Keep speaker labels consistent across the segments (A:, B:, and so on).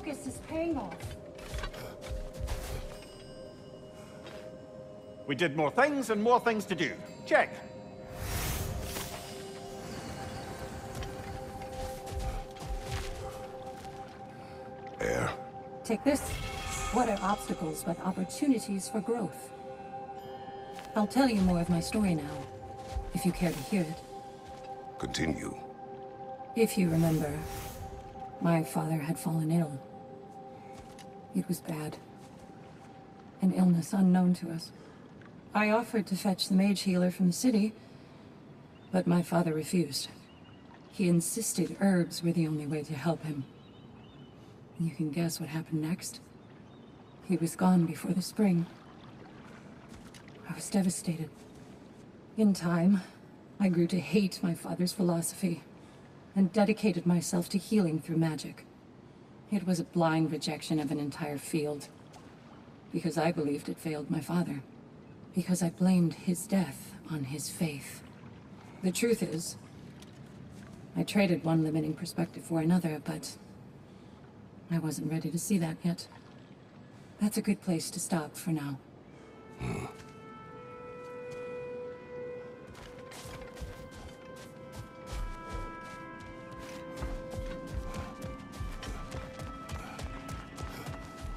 A: focus is paying off.
B: We did more things and more things to do. Check.
C: Air.
A: Take this. What are obstacles but opportunities for growth? I'll tell you more of my story now, if you care to hear it.
C: Continue.
A: If you remember, my father had fallen ill. It was bad. An illness unknown to us. I offered to fetch the mage healer from the city, but my father refused. He insisted herbs were the only way to help him. You can guess what happened next. He was gone before the spring. I was devastated. In time, I grew to hate my father's philosophy, and dedicated myself to healing through magic. It was a blind rejection of an entire field, because I believed it failed my father, because I blamed his death on his faith. The truth is, I traded one limiting perspective for another, but I wasn't ready to see that yet. That's a good place to stop for now.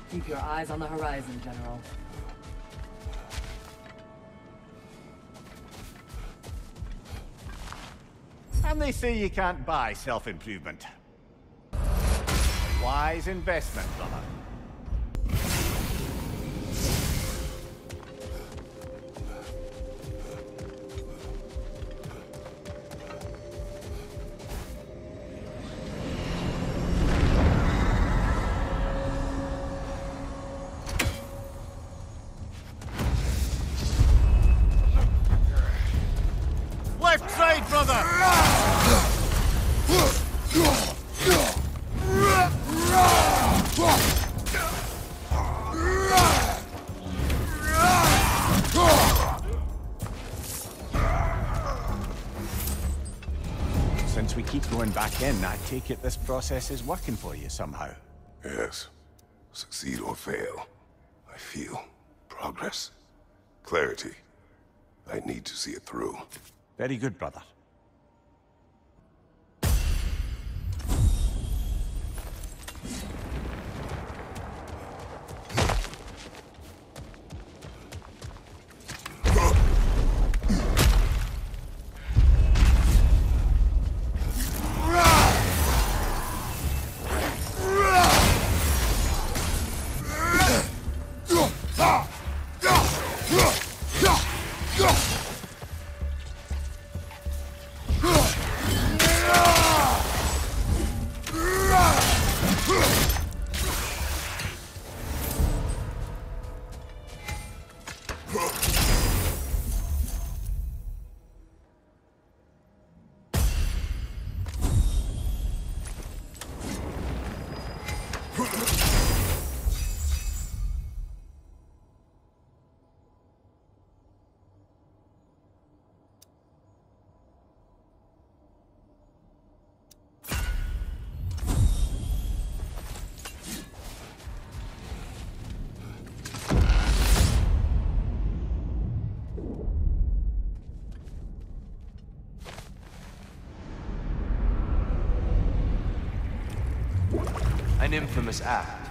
D: Keep your eyes on the horizon, General.
B: And they say you can't buy self-improvement. Wise investment, brother. Left side, brother! Since we keep going back in, I take it this process is working for you somehow.
C: Yes. Succeed or fail. I feel progress. Clarity. I need to see it through.
B: Very good, brother.
E: An infamous act.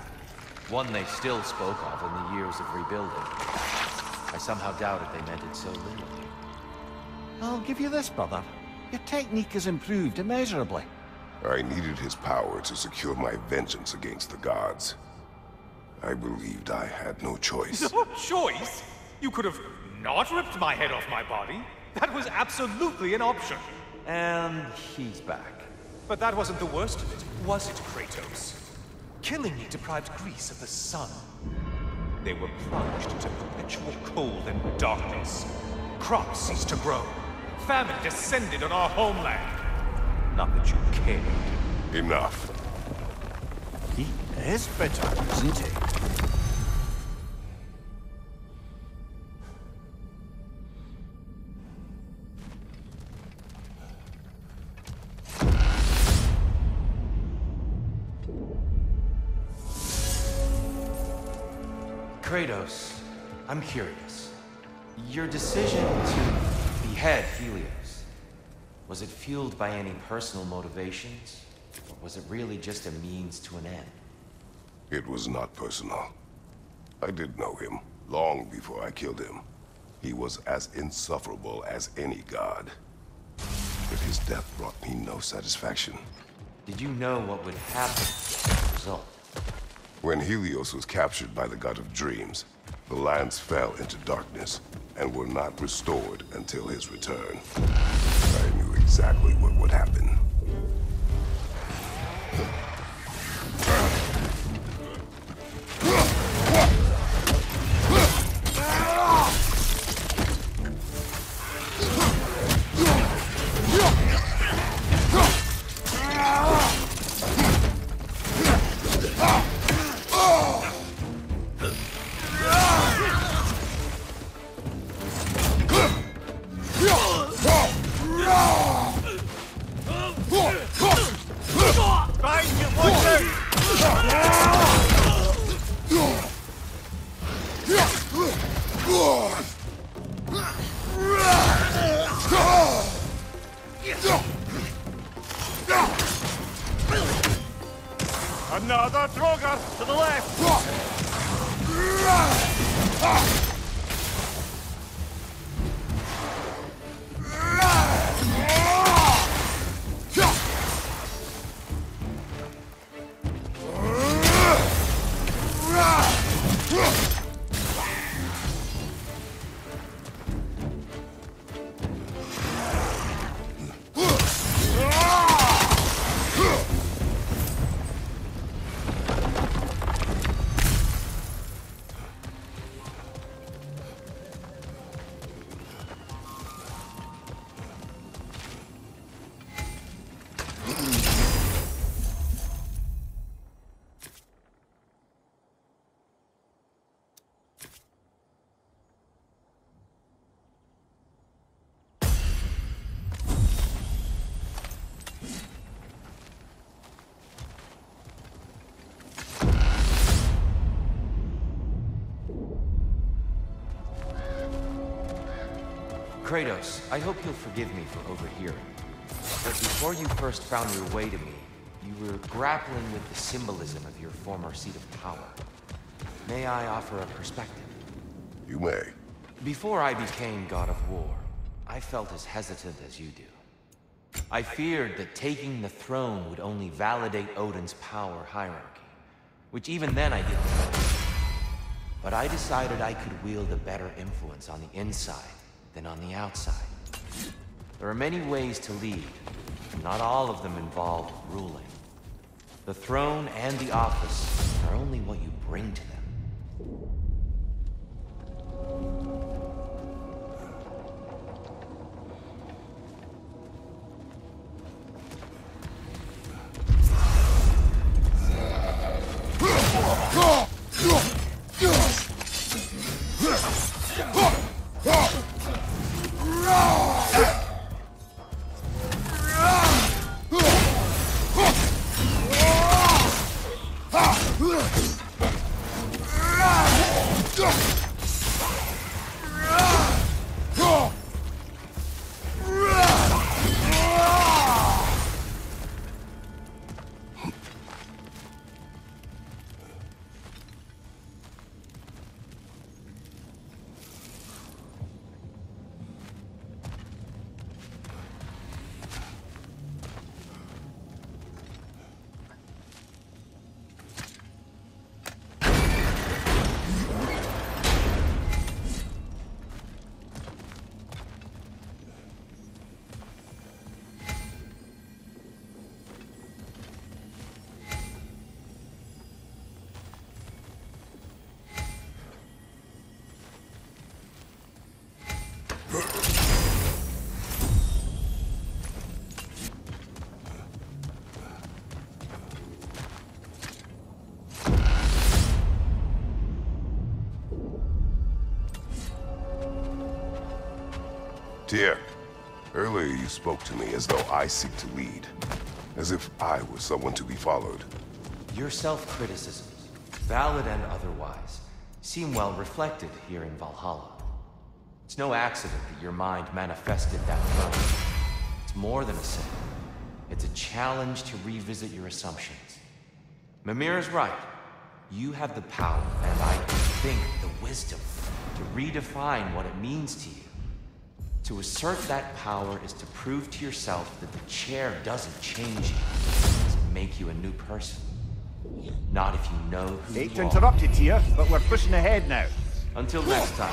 E: One they still spoke of in the years of rebuilding. I somehow doubted they meant it so little.
B: I'll give you this, brother. Your technique has improved immeasurably.
C: I needed his power to secure my vengeance against the gods. I believed I had no choice.
F: No choice? You could have not ripped my head off my body. That was absolutely an option.
E: And he's back.
F: But that wasn't the worst of it, was it, Kratos? Killing me deprived Greece of the sun. They were plunged into perpetual cold and darkness. Crops ceased to grow. Famine descended on our homeland. Not that you cared.
C: Enough.
B: He is bitter, isn't he?
E: Kratos, I'm curious. Your decision to behead Helios, was it fueled by any personal motivations? Or was it really just a means to an end?
C: It was not personal. I did know him, long before I killed him. He was as insufferable as any god. But his death brought me no satisfaction.
E: Did you know what would happen as a result?
C: When Helios was captured by the god of dreams, the lands fell into darkness and were not restored until his return. I knew exactly what would happen.
F: Another Drogar to the left!
E: Kratos, I hope you'll forgive me for overhearing. But before you first found your way to me, you were grappling with the symbolism of your former seat of power. May I offer a perspective?
C: You may.
E: Before I became God of War, I felt as hesitant as you do. I feared that taking the throne would only validate Odin's power hierarchy, which even then I didn't know. But I decided I could wield a better influence on the inside than on the outside. There are many ways to lead, and not all of them involve ruling. The throne and the office are only what you bring to them.
C: Tyr, earlier you spoke to me as though I seek to lead. As if I were someone to be followed.
E: Your self-criticisms, valid and otherwise, seem well reflected here in Valhalla. It's no accident that your mind manifested that throne. It's more than a sin. It's a challenge to revisit your assumptions. Mimir is right. You have the power, and I think the wisdom, to redefine what it means to you. To assert that power is to prove to yourself that the chair doesn't change you. It doesn't make you a new person. Not if you know who
B: Hate
E: you
B: to
E: are.
B: interrupt you, Tyr, but we're pushing ahead now.
E: Until next time.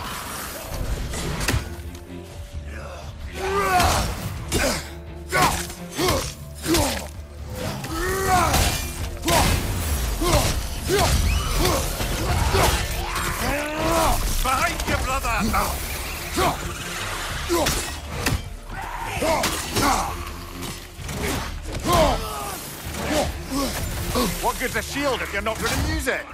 F: Behind you, brother!
B: What good's a shield if you're not going to use it?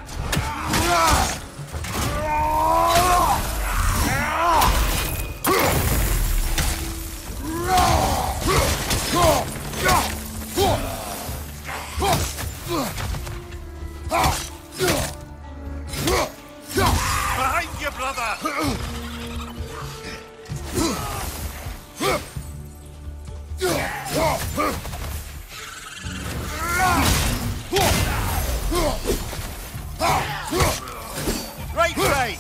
F: Behind you, brother!
B: Right side!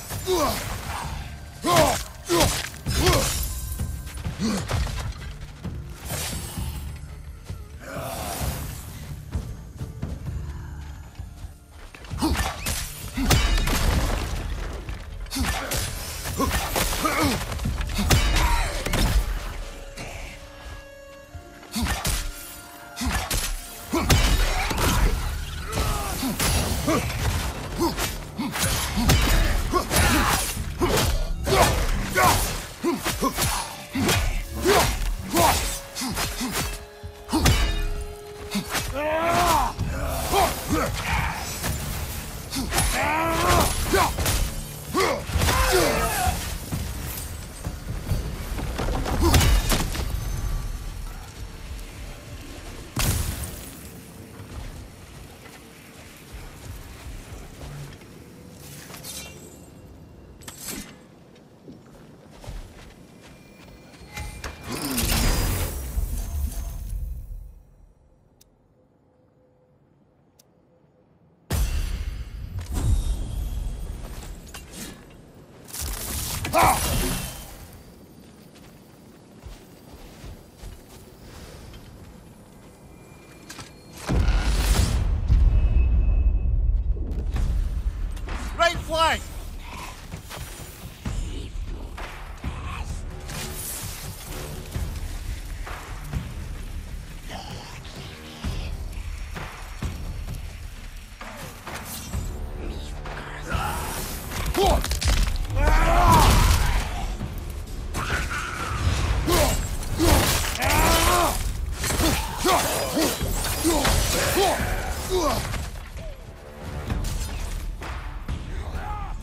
B: Right flank!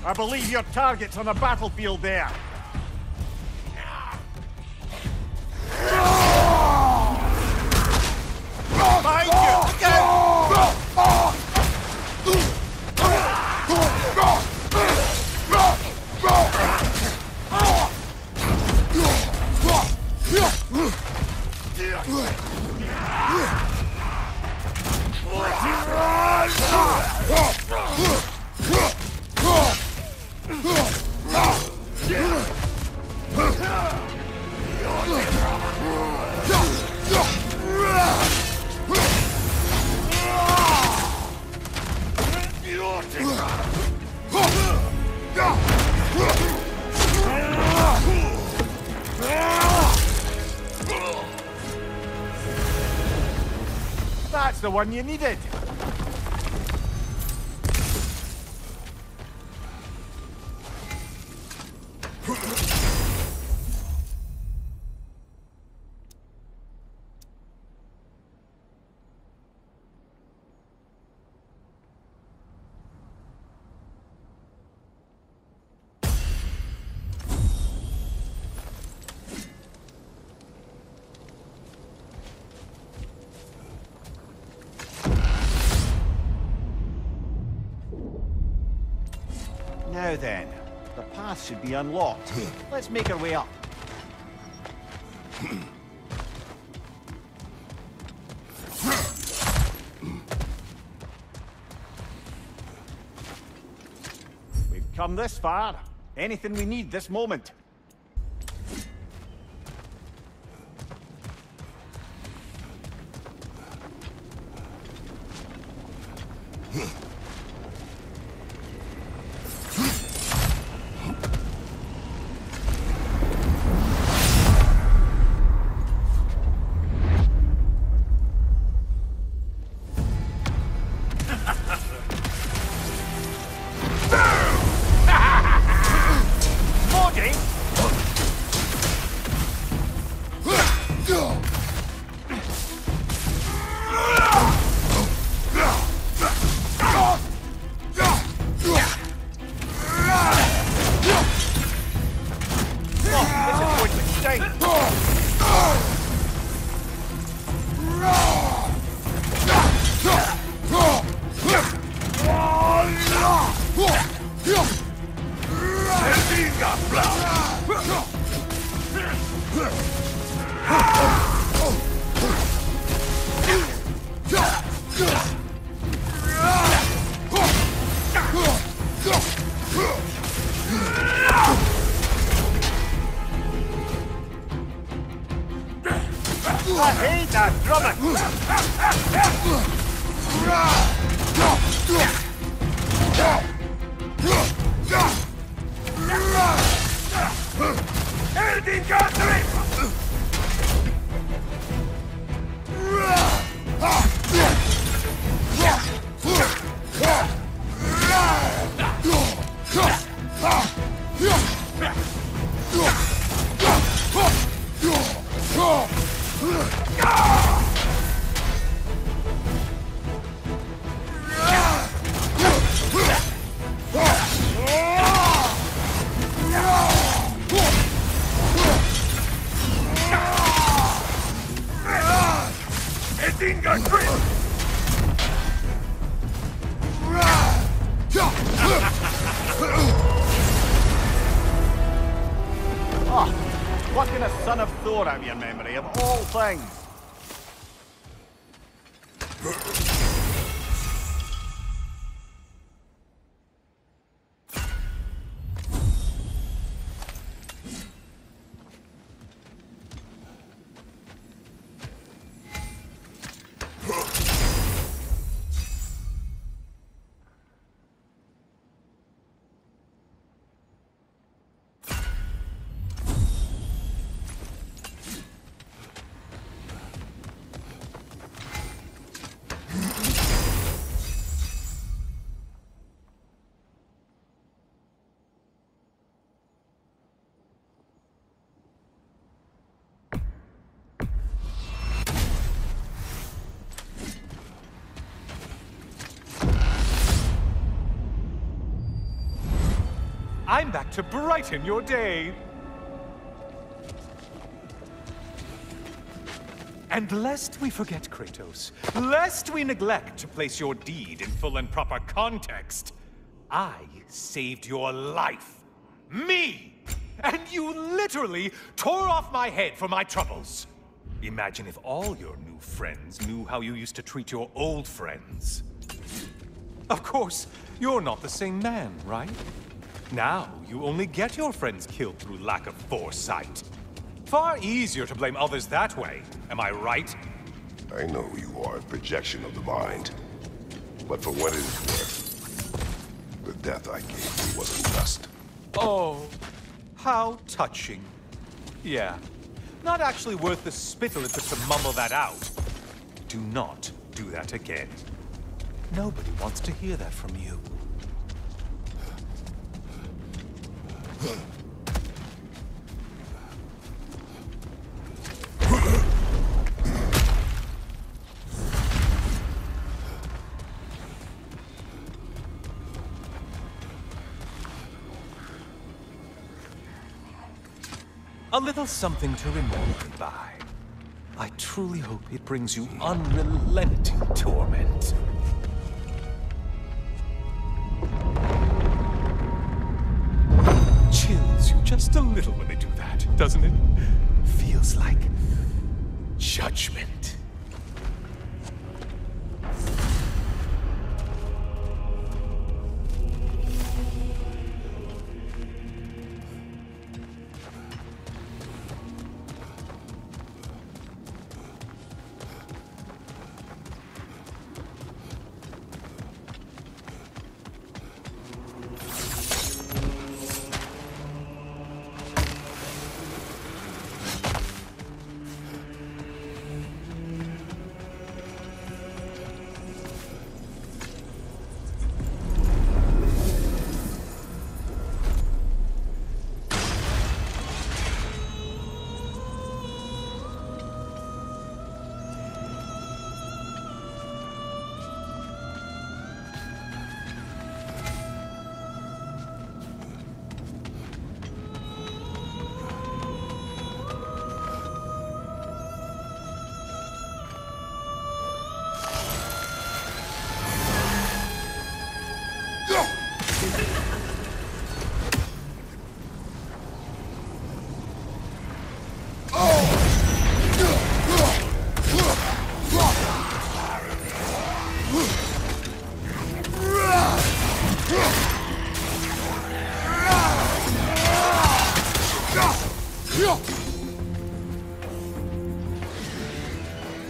B: I believe your target's on the battlefield there. Behind you! Look out! That's the one you needed. Now then, the path should be unlocked. Let's make our way up. We've come this far. Anything we need this moment. I hate that drumming! Plucking a son of Thor out of your memory, of all things.
F: I'm back to brighten your day. And lest we forget, Kratos, lest we neglect to place your deed in full and proper context, I saved your life. Me! And you literally tore off my head for my troubles. Imagine if all your new friends knew how you used to treat your old friends. Of course, you're not the same man, right? Now, you only get your friends killed through lack of foresight. Far easier to blame others that way, am I right?
C: I know you are a projection of the mind. But for what it is worth, the death I gave you wasn't just.
F: Oh, how touching. Yeah, not actually worth the spittle it took to mumble that out. Do not do that again. Nobody wants to hear that from you. A little something to remember me by. I truly hope it brings you unrelenting torment. just a little when they do that, doesn't it? Feels like judgment.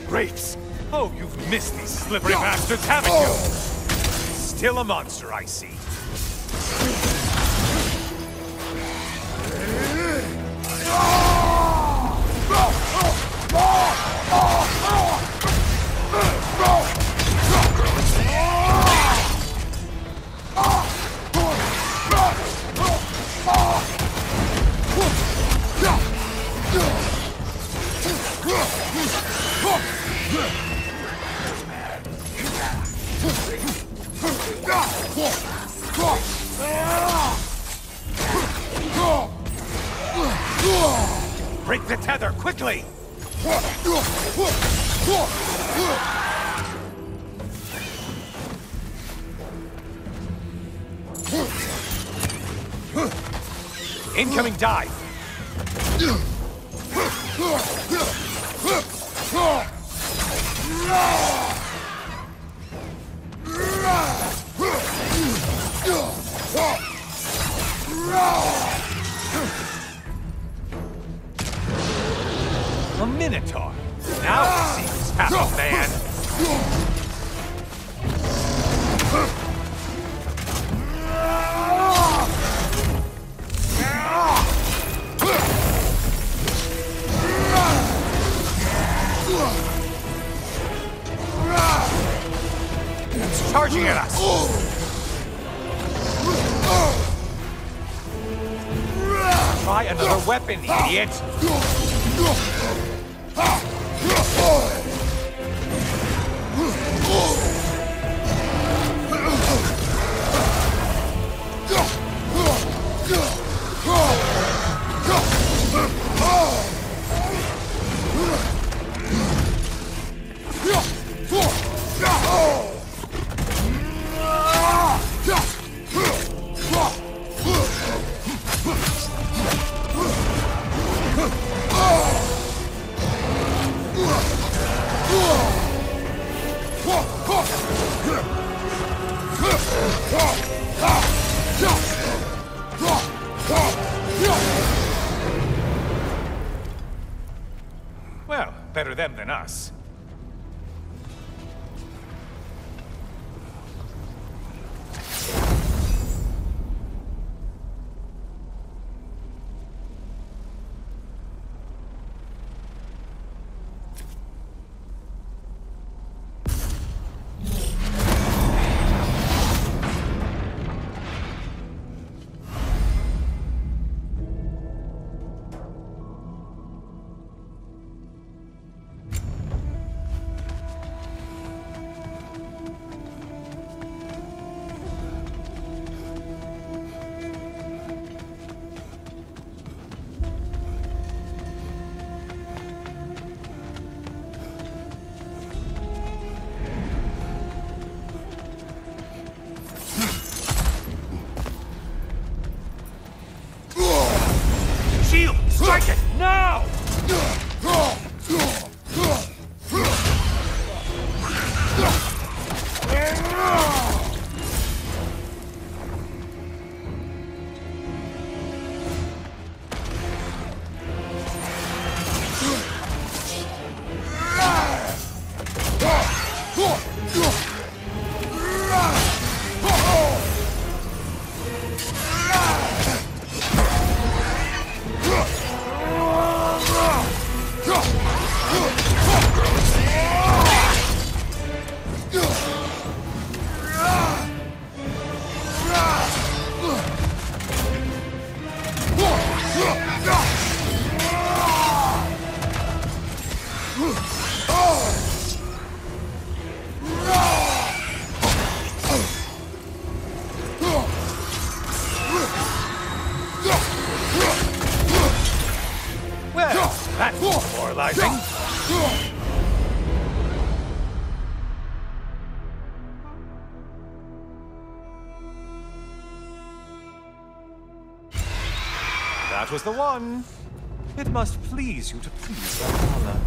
F: Great! Oh, you've missed these slippery bastards, haven't you? Still a monster, I see. Break the tether, quickly! Incoming dive! A Minotaur! Now it seems half a man! It's charging at us! Try another weapon, idiot! Well, better them than us. Well, that's demoralizing. That was the one. It must please you to please Valhalla.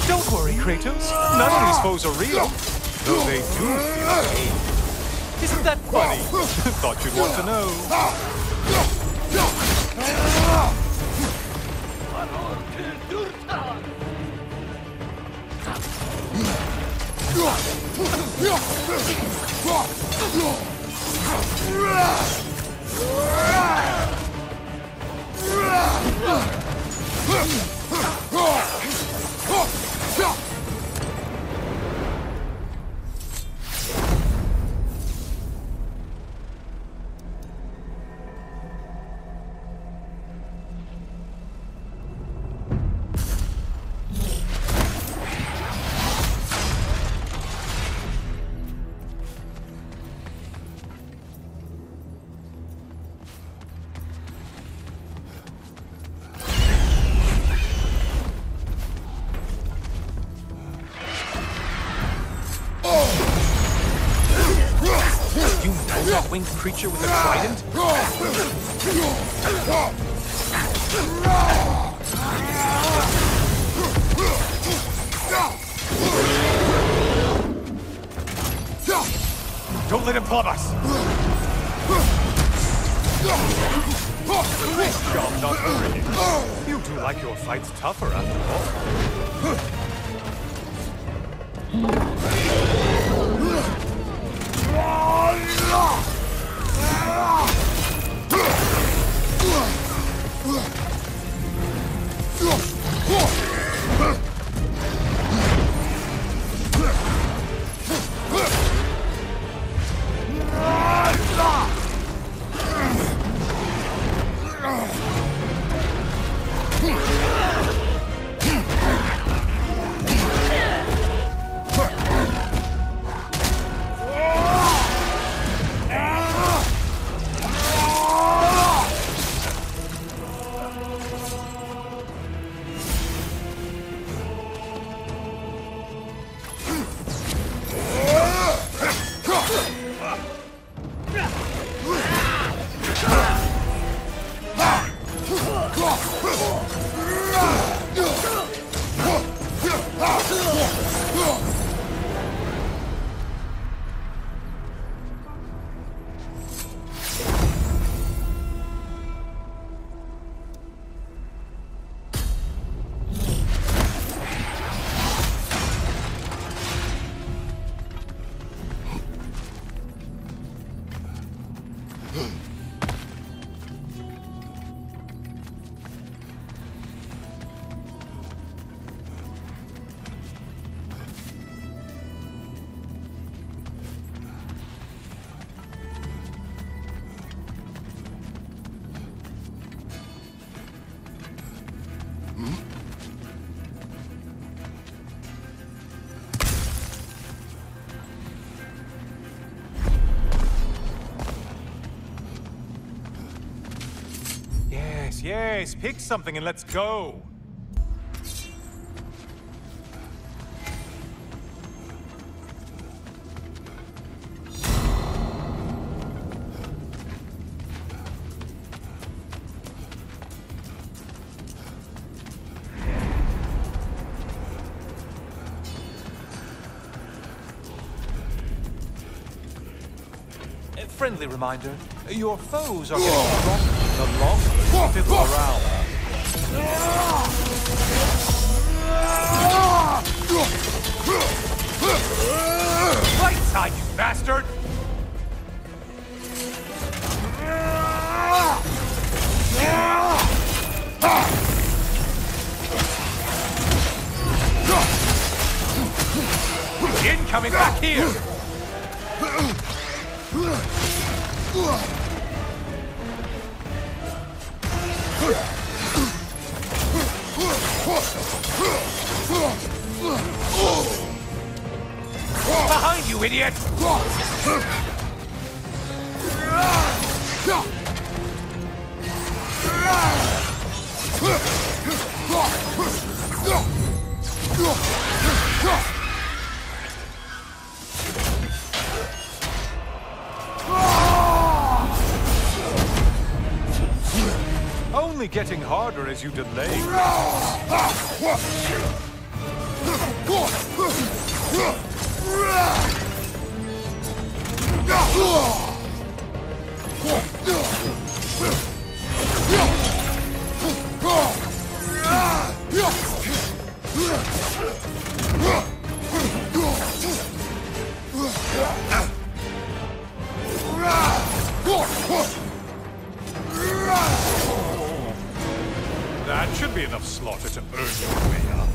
F: Don't worry, Kratos. None of these foes are real, though they do feel pain. Isn't that funny? Thought you'd want to know. That winged creature with a trident? Don't let him club us! Nice job not hurting him. You do like your fights tougher after all. Yes, pick something and let's go. friendly reminder, your foes are getting stronger the longer you fiddle around. Right side, you bastard! Incoming back here! Behind you, idiot! Only getting harder as you delay. That should be enough slaughter to earn your way up.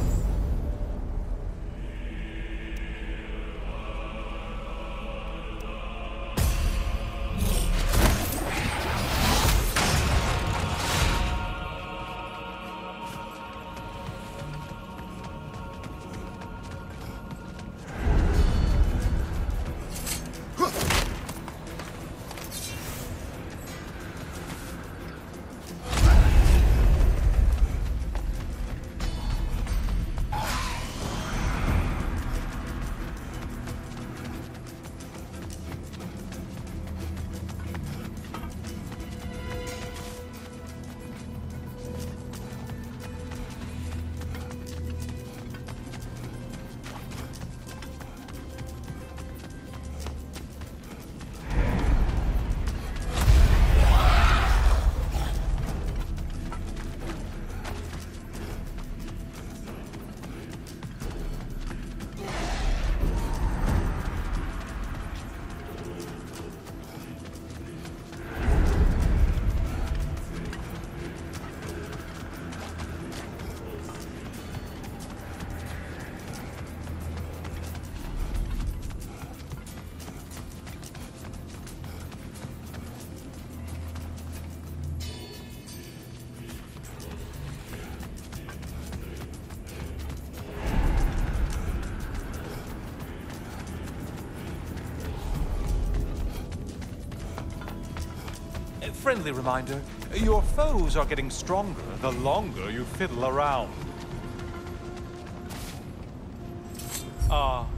F: Friendly reminder, your foes are getting stronger the longer you fiddle around.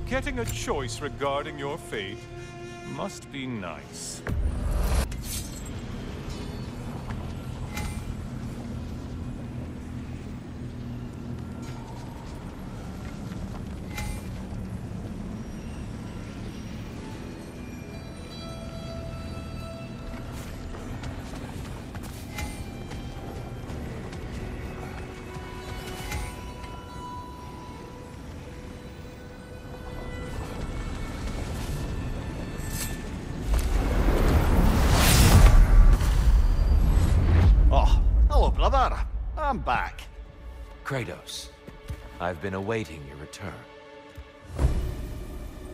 F: Getting a choice regarding your fate must be nice.
B: I'm back.
E: Kratos, I've been awaiting your return.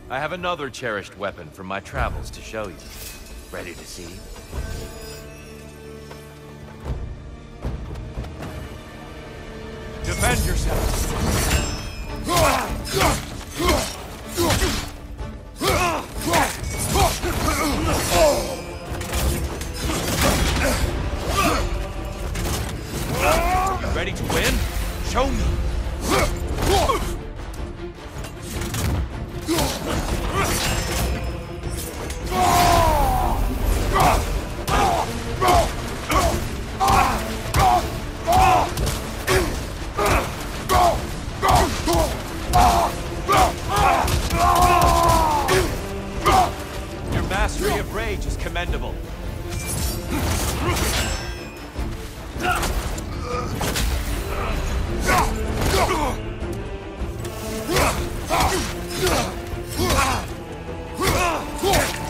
E: I have another cherished weapon from my travels to show you. Ready to see?
F: Defend yourself.
E: Ready to win? Show me!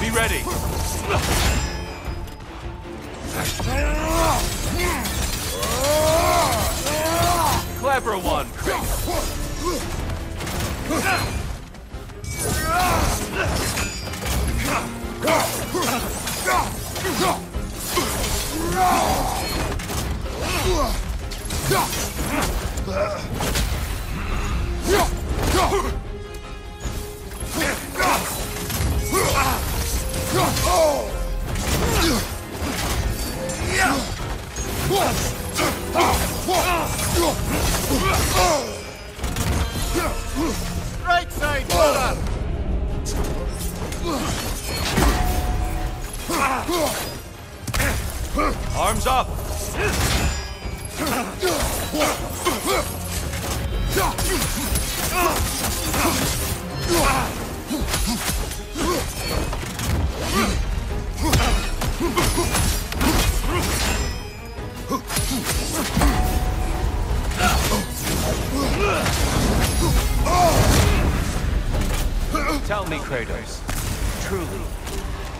F: Be ready! Clever one,
B: Right side, brother!
F: Arms up!
E: Tell me, Kratos, truly,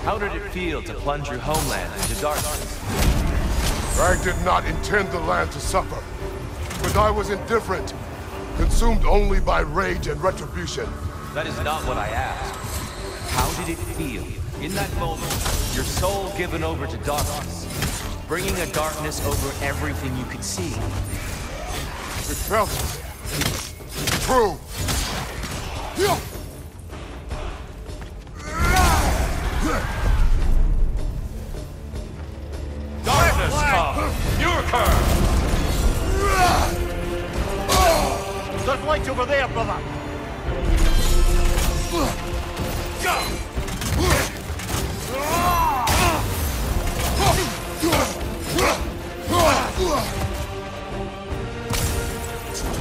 E: how did it feel to plunge your homeland into darkness?
C: I did not intend the land to suffer, but I was indifferent, consumed only by rage and retribution.
E: That is not what I asked. How did it feel, in that moment, your soul given over to darkness, bringing a darkness over everything you could see?
C: It felt true.
F: Darkness come! Your curve!
B: There's light over there, brother!
F: Go!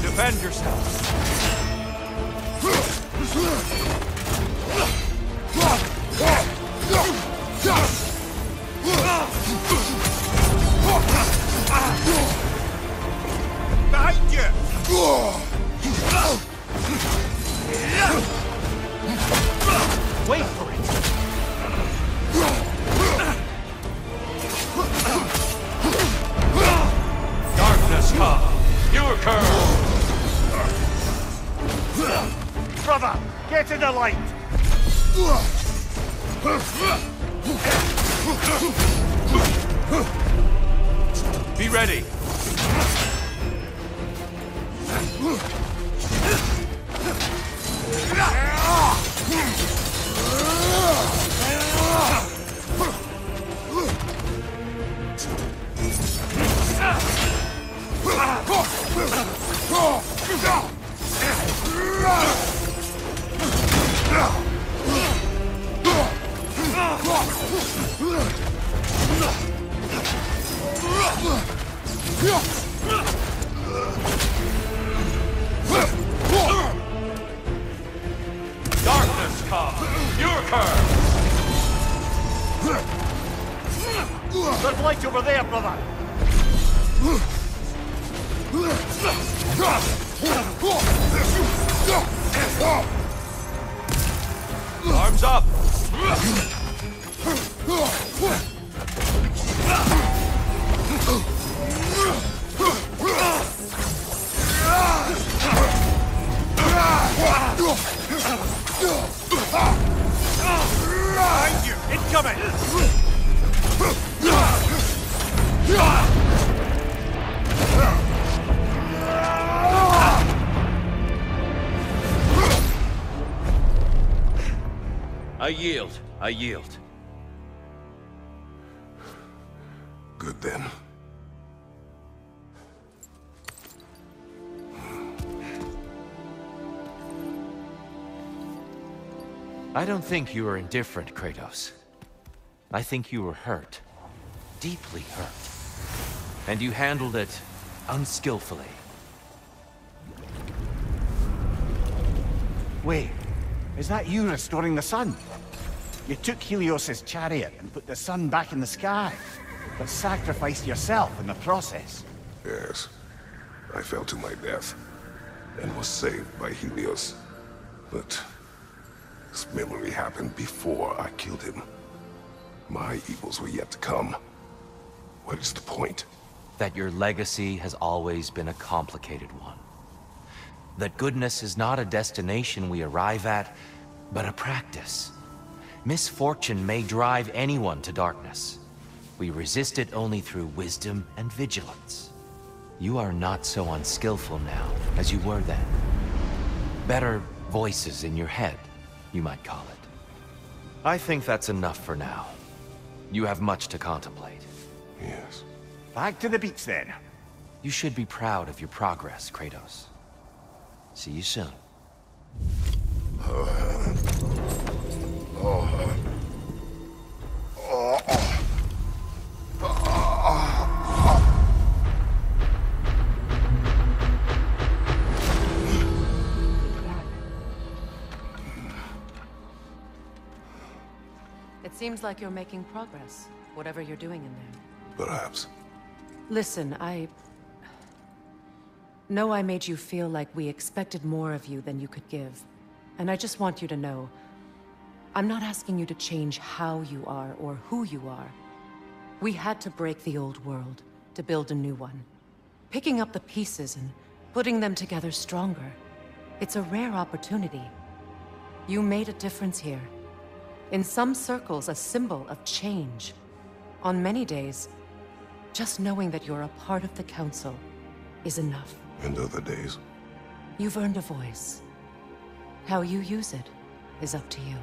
F: Defend yourself!
B: Behind you!
F: Wait for it! Darkness come! Your curve!
B: Brother, get in the light!
F: Be ready! Darkness come! Your curve!
B: There's light over there, brother!
F: Arms up!
B: Behind you! Incoming!
F: I yield. I yield.
C: Good then.
E: I don't think you were indifferent, Kratos. I think you were hurt. Deeply hurt. And you handled it unskillfully.
B: Wait, is that you restoring the sun? You took Helios's chariot and put the sun back in the sky, but sacrificed yourself in the process.
C: Yes. I fell to my death, and was saved by Helios. But This memory happened before I killed him. My evils were yet to come. What is the point?
E: That your legacy has always been a complicated one. That goodness is not a destination we arrive at, but a practice. Misfortune may drive anyone to darkness. We resist it only through wisdom and vigilance. You are not so unskillful now as you were then. Better voices in your head, you might call it. I think that's enough for now. You have much to contemplate.
C: Yes.
B: Back to the beach then.
E: You should be proud of your progress, Kratos. See you soon.
D: It seems like you're making progress, whatever you're doing in there.
C: Perhaps.
D: Listen, I know I made you feel like we expected more of you than you could give. And I just want you to know, I'm not asking you to change how you are or who you are. We had to break the old world to build a new one. Picking up the pieces and putting them together stronger. It's a rare opportunity. You made a difference here. In some circles, a symbol of change. On many days, just knowing that you're a part of the Council is enough.
C: And other days?
D: You've earned a voice. How you use it is up to you.